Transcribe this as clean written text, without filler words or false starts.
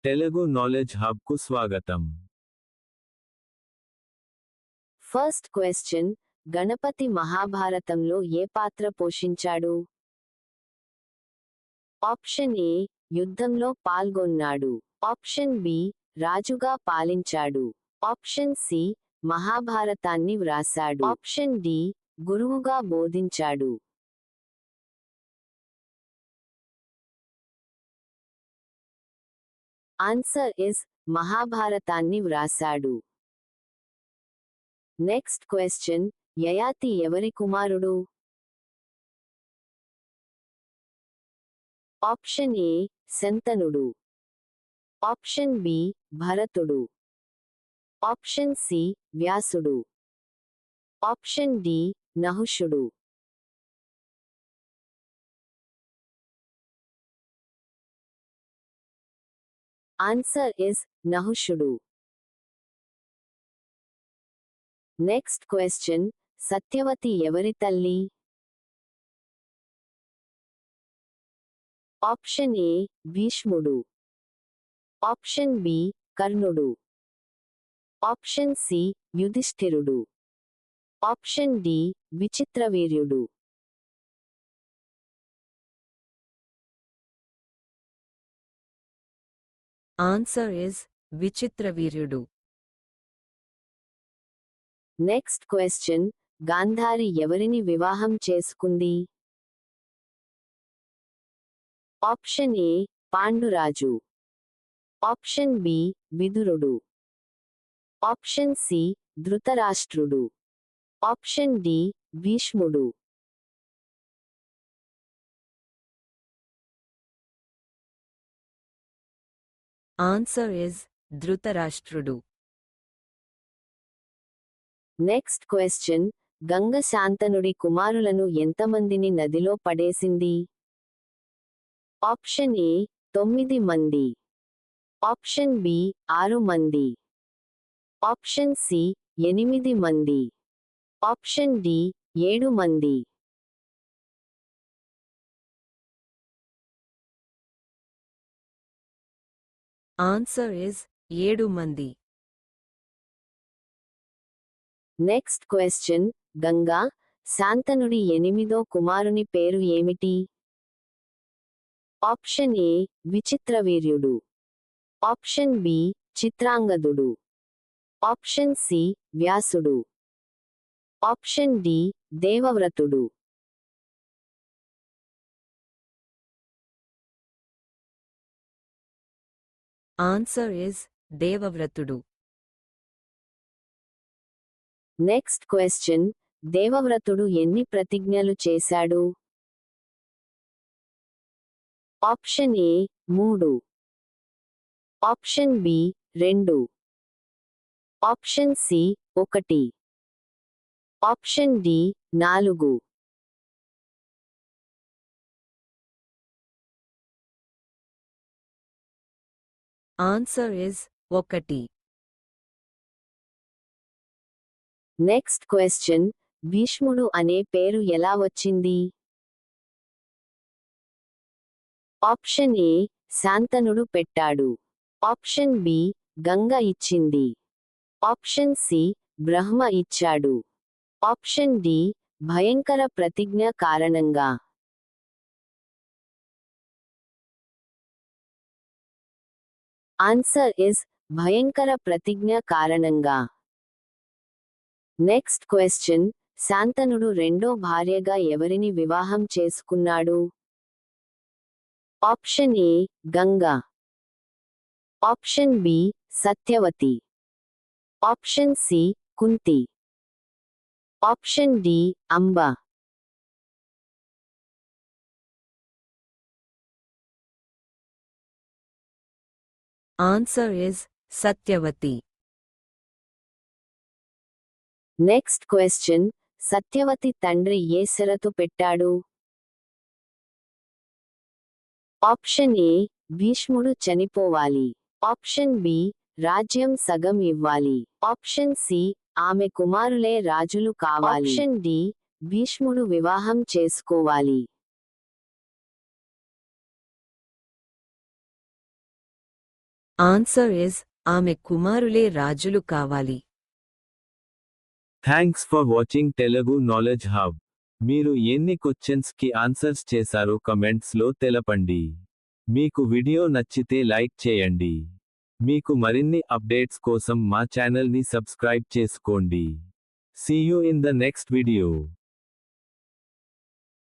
Telugu knowledge hub కు స్వాగతం. First question, Ganapati మహాభారతంలో ఏ పాత్ర పోషించాడు? ఆప్షన్ ఏ, యుద్ధంలో పాల్గొన్నాడు. ఆప్షన్ బి, రాజుగా పాలించాడు. ఆప్షన్ సి, మహాభారతాన్ని వ్రాసాడు. ఆప్షన్ డి, గురువుగా బోధించాడు. ఆన్సర్ ఇస్ మహాభారతాన్ని వ్రాసాడు. నెక్స్ట్ క్వశ్చన్, యయాతి ఎవరి కుమారుడు? ఆప్షన్ ఏ, శంతనుడు. ఆప్షన్ బి, భరతుడు. ఆప్షన్ సి, వ్యాసుడు. ఆప్షన్ డి, నహుషుడు. ఆన్సర్ ఇస్ నహుషుడు. నెక్స్ట్ క్వశ్చన్, సత్యవతి ఎవరి తల్లి? ఆప్షన్ ఏ, భీష్ముడు. ఆప్షన్ బి, కర్ణుడు. ఆప్షన్ సి, యుధిష్ఠిరుడు. ఆప్షన్ డి, విచిత్రవీర్యుడు. ఆన్సర్ ఇస్ విచిత్రవీర్యుడు. నెక్స్ట్ క్వశ్చన్, గాంధారి ఎవరిని వివాహం చేసుకుంది? ఆప్షన్ ఏ, పాండురాజు. ఆప్షన్ బి, విదురుడు. ఆప్షన్ సి, ధృతరాష్ట్రుడు. ఆప్షన్ డి, భీష్ముడు. ఆన్సర్ ఇస్ ధృతరాష్ట్రుడు. నెక్స్ట్ క్వశ్చన్, గంగ శాంతనుడి కుమారులను ఎంతమందిని నదిలో పడేసింది? ఆప్షన్ ఏ, 9 మంది. ఆప్షన్ బి, 6 మంది. ఆప్షన్ సి, 8 మంది. ఆప్షన్ డి, 7 మంది. ఆన్సర్ ఇస్ 7 మంది. నెక్స్ట్ క్వశ్చన్, గంగా శాంతనుడి 8వ కుమారుని పేరు ఏమిటి? ఆప్షన్ ఏ, విచిత్రవీర్యుడు. ఆప్షన్ బి, చిత్రాంగదుడు. ఆప్షన్ సి, వ్యాసుడు. ఆప్షన్ డి, దేవవ్రతుడు. ఆన్సర్ ఇస్ దేవవ్రతుడు. నెక్స్ట్ క్వశ్చన్, దేవవ్రతుడు ఎన్ని ప్రతిజ్ఞలు చేశాడు? Option A, 3. Option B, 2. Option C, 1. Option D, 4. Answer is 1. Next question, భీష్ముడు అనే పేరు ఎలా వచ్చింది? ఆప్షన్ ఏ, శాంతనుడు పెట్టాడు. ఆప్షన్ బి, గంగ ఇచ్చింది. ఆప్షన్ సి, బ్రహ్మ ఇచ్చాడు. ఆప్షన్ డి, భయంకర ప్రతిజ్ఞ కారణంగా. ఆన్సర్ ఇస్ భయంకర ప్రతిజ్ఞ కారణంగా. నెక్స్ట్ క్వశ్చన్, శాంతనుడు రెండో భార్యగా ఎవరిని వివాహం చేసుకున్నాడు? Option A, Ganga. Option B, Satyavati. Option C, Kunti. Option D, Amba. Answer is Satyavati. Next question, Satyavati తండ్రి ఏ షరతు పెట్టాడు? ఆప్షన్ ఏ, భీష్ముడు చనిపోవాలి. ఆప్షన్ బి, రాజ్యం సగం ఇవ్వాలి. ఆప్షన్ సి, ఆమె కుమారులే రాజులు కావాలి. ఆప్షన్ డి, భీష్ముడు వివాహం చేసుకోవాలి. ఆన్సర్ ఇస్ ఆమె కుమారులే రాజులు కావాలి. Thanks for watching Telugu knowledge hub. మీరు ఎన్ని క్వశ్చన్స్ కి ఆన్సర్స్ చేశారో కమెంట్స్ లో తెలపండి. మీకు వీడియో నచ్చితే లైక్ చేయండి. మీకు మరిన్ని అప్డేట్స్ కోసం మా ఛానల్ ని సబ్స్క్రైబ్ చేసుకోండి. See you in the next video.